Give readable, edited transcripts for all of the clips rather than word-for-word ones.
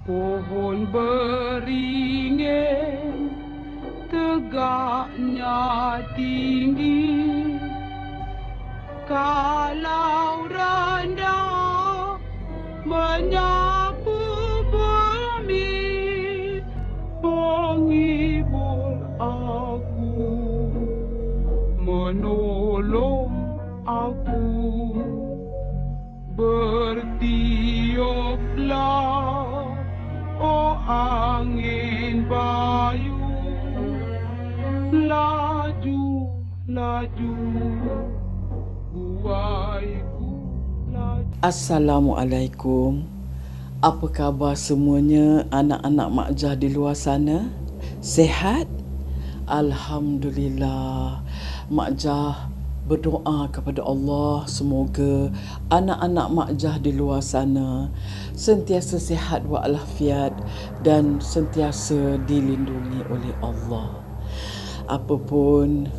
Pohon beringin tegaknya tinggi, kalau rendah menyapu bumi, menghibur aku, menolong aku. Bertiuplah, oh angin bayu, laju, laju, buaiku laju. Assalamualaikum. Apa khabar semuanya anak-anak Mak Jah di luar sana? Sehat? Alhamdulillah. Mak Jah berdoa kepada Allah semoga anak-anak Mak Jah di luar sana sentiasa sihat walafiat dan sentiasa dilindungi oleh Allah. Apapun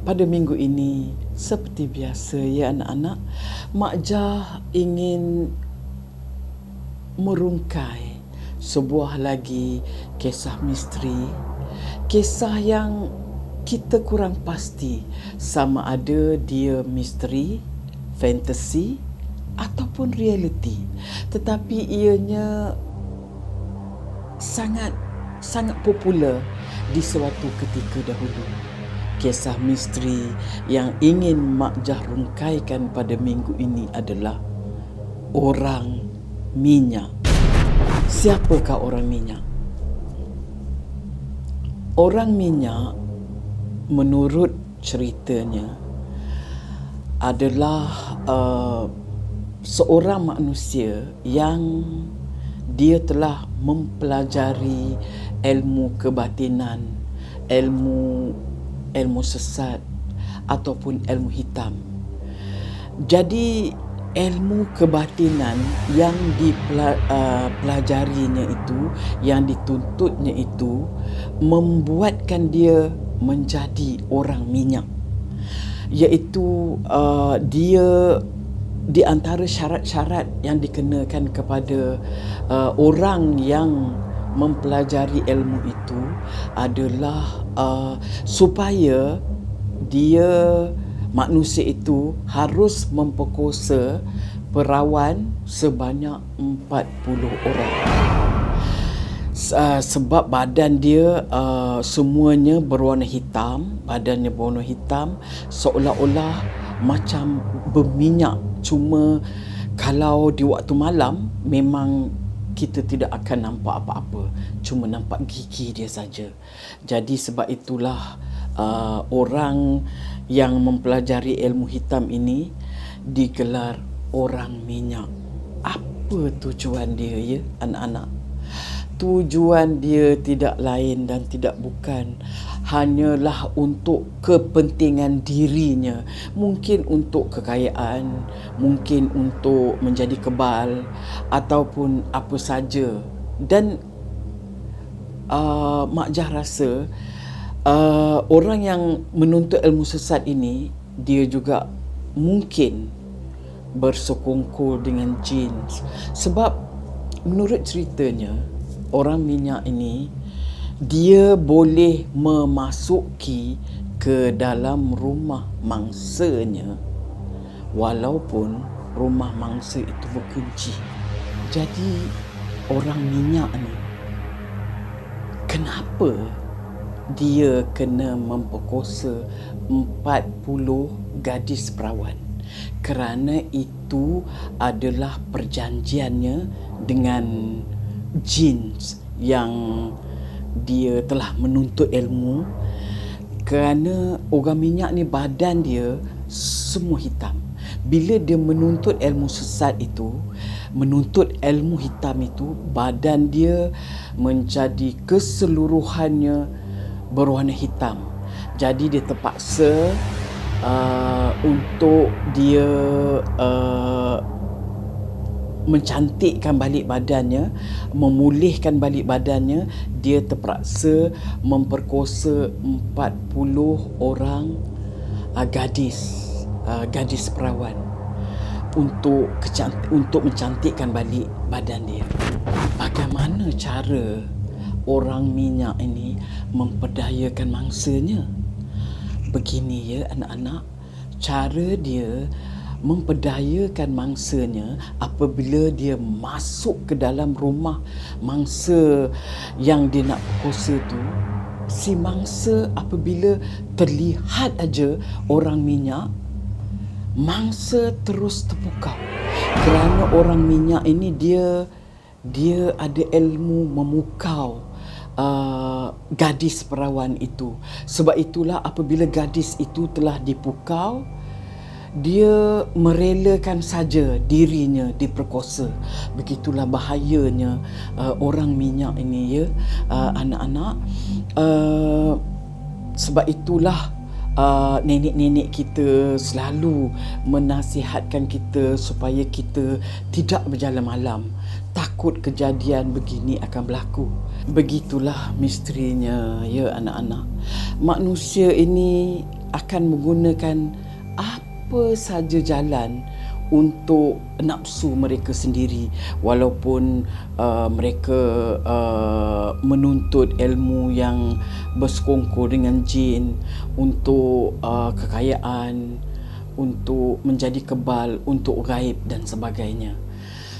pada minggu ini, seperti biasa ya anak-anak, Mak Jah ingin merungkai sebuah lagi kisah misteri, kisah yang kita kurang pasti sama ada dia misteri, fantasi ataupun realiti, tetapi ianya sangat popular di suatu ketika dahulu. Kisah misteri yang ingin Mak Jah rungkaikan pada minggu ini adalah orang minyak. Siapakah orang minyak? Orang minyak menurut ceritanya adalah seorang manusia yang dia telah mempelajari ilmu kebatinan, ilmu sesat ataupun ilmu hitam. Jadi ilmu kebatinan yang dipelajarinya itu, yang dituntutnya itu, membuatkan dia menjadi orang minyak, iaitu dia di antara syarat-syarat yang dikenakan kepada orang yang mempelajari ilmu itu adalah supaya manusia itu harus memperkosa perawan sebanyak 40 orang. Sebab badan dia semuanya berwarna hitam, badannya berwarna hitam, seolah-olah macam berminyak. Cuma kalau di waktu malam memang kita tidak akan nampak apa-apa, cuma nampak gigi dia saja. Jadi sebab itulah orang yang mempelajari ilmu hitam ini digelar orang minyak. Apa tujuan dia ya anak-anak? Tujuan dia tidak lain dan tidak bukan hanyalah untuk kepentingan dirinya, mungkin untuk kekayaan, mungkin untuk menjadi kebal ataupun apa saja. Dan Mak Jah rasa orang yang menuntut ilmu sesat ini, dia juga mungkin bersekongkol dengan jin. Sebab menurut ceritanya, orang minyak ini dia boleh memasuki ke dalam rumah mangsanya walaupun rumah mangsa itu berkunci. Jadi orang minyak ni, kenapa dia kena memperkosa 40 gadis perawan? Kerana itu adalah perjanjiannya dengan jin yang dia telah menuntut ilmu. Kerana orang minyak ni badan dia semua hitam. Bila dia menuntut ilmu sesat itu, menuntut ilmu hitam itu, badan dia menjadi keseluruhannya berwarna hitam. Jadi dia terpaksa untuk dia mencantikkan balik badannya, memulihkan balik badannya, dia terpaksa memperkosa 40 orang gadis perawan untuk mencantikkan balik badan dia. Bagaimana mana cara orang minyak ini memperdayakan mangsanya? Begini ya anak-anak, cara dia memperdayakan mangsanya apabila dia masuk ke dalam rumah mangsa yang dia nak perkosa tu. Si mangsa apabila terlihat aja orang minyak, mangsa terus terpukau. Kerana orang minyak ini dia ada ilmu memukau gadis perawan itu. Sebab itulah apabila gadis itu telah dipukau, dia merelakan saja dirinya diperkosa. Begitulah bahayanya orang minyak ini ya, anak-anak. Sebab itulah nenek-nenek kita selalu menasihatkan kita supaya kita tidak berjalan malam. Takut kejadian begini akan berlaku. Begitulah misterinya ya anak-anak. Manusia ini akan menggunakan apa saja jalan untuk nafsu mereka sendiri, walaupun mereka menuntut ilmu yang bersekongkol dengan jin untuk kekayaan, untuk menjadi kebal, untuk gaib dan sebagainya.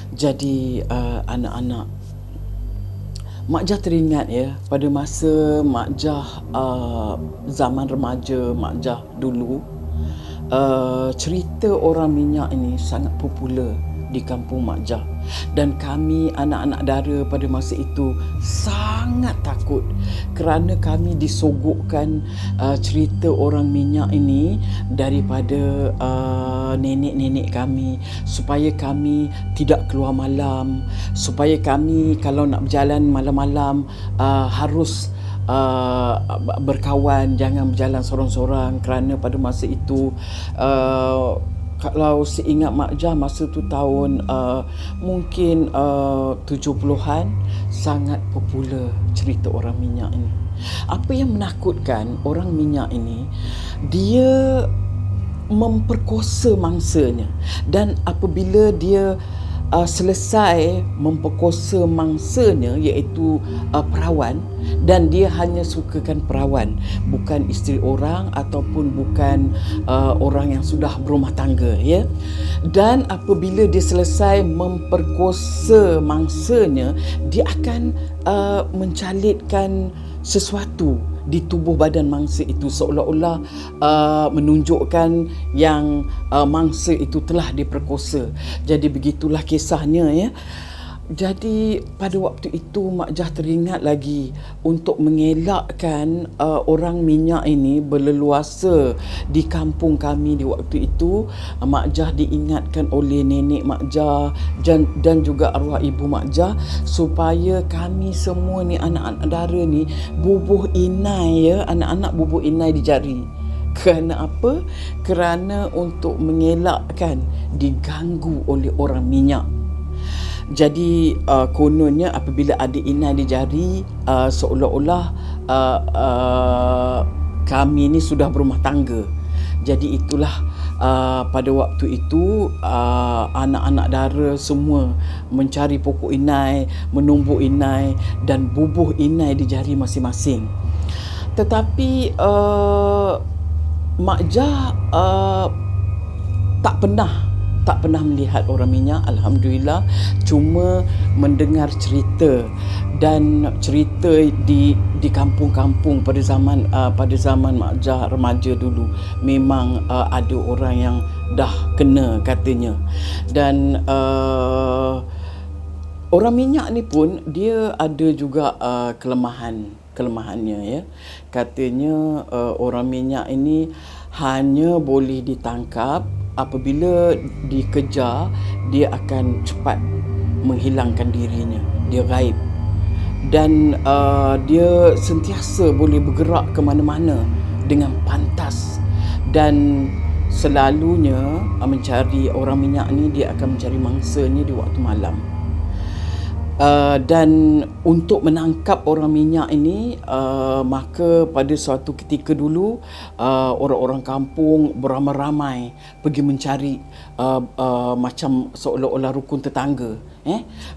Jadi anak-anak, Mak Jah teringat ya, pada masa Mak Jah zaman remaja Mak Jah dulu, cerita orang minyak ini sangat popular di kampung Mak Jah. Dan kami anak-anak dara pada masa itu sangat takut kerana kami disogokkan cerita orang minyak ini daripada nenek-nenek kami, supaya kami tidak keluar malam, supaya kami kalau nak berjalan malam-malam harus berkawan, jangan berjalan sorang-sorang. Kerana pada masa itu kalau seingat Mak Jah, masa tu tahun mungkin 70-an, sangat popular cerita orang minyak ini. Apa yang menakutkan orang minyak ini, dia memperkosa mangsanya, dan apabila dia selesai memperkosa mangsanya, iaitu perawan, dan dia hanya sukakan perawan, bukan isteri orang ataupun bukan orang yang sudah berumah tangga ya. Dan apabila dia selesai memperkosa mangsanya, dia akan mencalitkan sesuatu di tubuh badan mangsa itu, seolah-olah menunjukkan yang mangsa itu telah diperkosa. Jadi begitulah kisahnya ya. Jadi pada waktu itu Mak Jah teringat lagi untuk mengelakkan orang minyak ini berleluasa di kampung kami di waktu itu. Mak Jah diingatkan oleh nenek Mak Jah dan juga arwah ibu Mak Jah supaya kami semua ni anak-anak dara ni bubuh inai ya, anak-anak bubuh inai di jari. Kerana apa? Kerana untuk mengelakkan diganggu oleh orang minyak. Jadi kononnya apabila ada inai di jari, seolah-olah kami ni sudah berumah tangga. Jadi itulah pada waktu itu anak-anak dara semua mencari pokok inai, menumbuk inai dan bubuh inai di jari masing-masing. Tetapi Mak Jah tak pernah melihat orang minyak, alhamdulillah. Cuma mendengar cerita, dan cerita di kampung-kampung pada zaman Mak Jah remaja dulu memang ada orang yang dah kena katanya. Dan orang minyak ni pun dia ada juga kelemahannya ya. Katanya orang minyak ini hanya boleh ditangkap apabila dikejar, dia akan cepat menghilangkan dirinya, dia gaib. Dan dia sentiasa boleh bergerak ke mana-mana dengan pantas, dan selalunya mencari orang minyak ni dia akan mencari mangsanya di waktu malam. Dan untuk menangkap orang minyak ini, maka pada suatu ketika dulu orang-orang kampung beramai-ramai pergi mencari, macam seolah-olah rukun tetangga,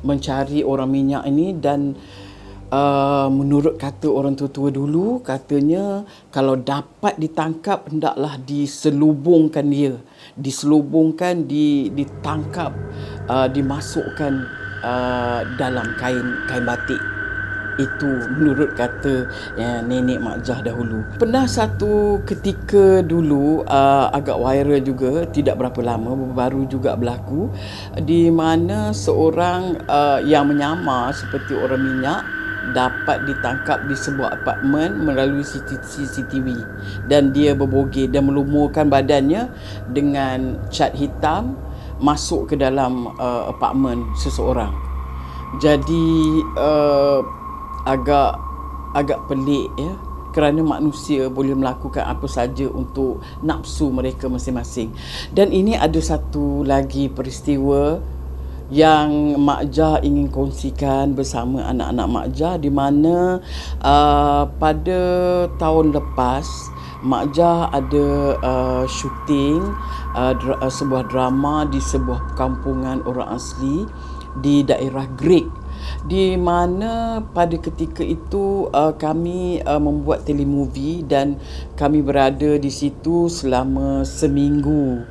mencari orang minyak ini. Dan menurut kata orang tua-tua dulu, katanya kalau dapat ditangkap hendaklah diselubungkan dia, ditangkap, dimasukkan dalam kain batik. Itu menurut kata nenek Mak Jah dahulu. Pernah satu ketika dulu, agak viral juga, tidak berapa lama, baru juga berlaku, di mana seorang yang menyamar seperti orang minyak dapat ditangkap di sebuah apartmen melalui CCTV, dan dia berbogey dan melumurkan badannya dengan cat hitam masuk ke dalam apartmen seseorang. Jadi agak pelik, ya, kerana manusia boleh melakukan apa saja untuk nafsu mereka masing-masing. Dan ini ada satu lagi peristiwa yang Mak Jah ingin kongsikan bersama anak-anak Mak Jah, di mana pada tahun lepas Mak Jah ada syuting sebuah drama di sebuah kampungan orang asli di daerah Greek, di mana pada ketika itu kami membuat telemovie dan kami berada di situ selama seminggu.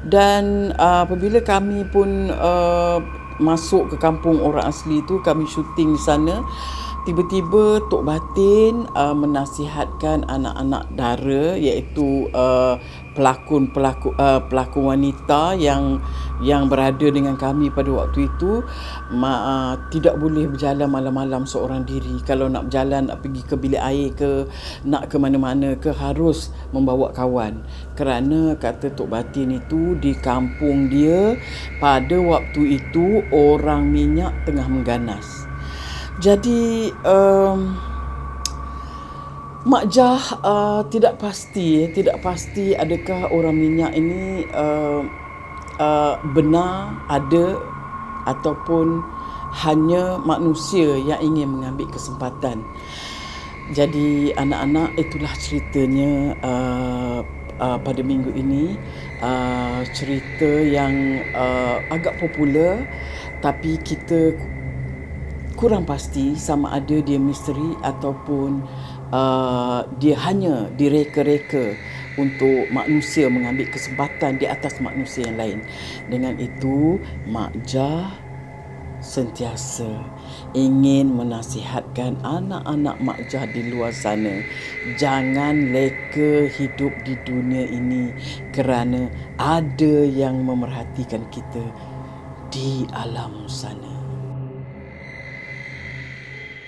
Dan apabila kami pun masuk ke kampung orang asli itu, kami syuting di sana, tiba-tiba Tok Batin menasihatkan anak-anak dara, iaitu pelakon wanita yang berada dengan kami pada waktu itu, tidak boleh berjalan malam-malam seorang diri. Kalau nak berjalan, nak pergi ke bilik air ke, nak ke mana-mana ke, harus membawa kawan. Kerana kata Tok Batin itu, di kampung dia pada waktu itu orang minyak tengah mengganas. Jadi Mak Jah tidak pasti adakah orang minyak ini benar ada ataupun hanya manusia yang ingin mengambil kesempatan. Jadi anak-anak, itulah ceritanya pada minggu ini, cerita yang agak popular, tapi kita kurang pasti sama ada dia misteri ataupun dia hanya direka-reka untuk manusia mengambil kesempatan di atas manusia yang lain. Dengan itu, Mak Jah sentiasa ingin menasihatkan anak-anak Mak Jah di luar sana, jangan leka hidup di dunia ini, kerana ada yang memerhatikan kita di alam sana.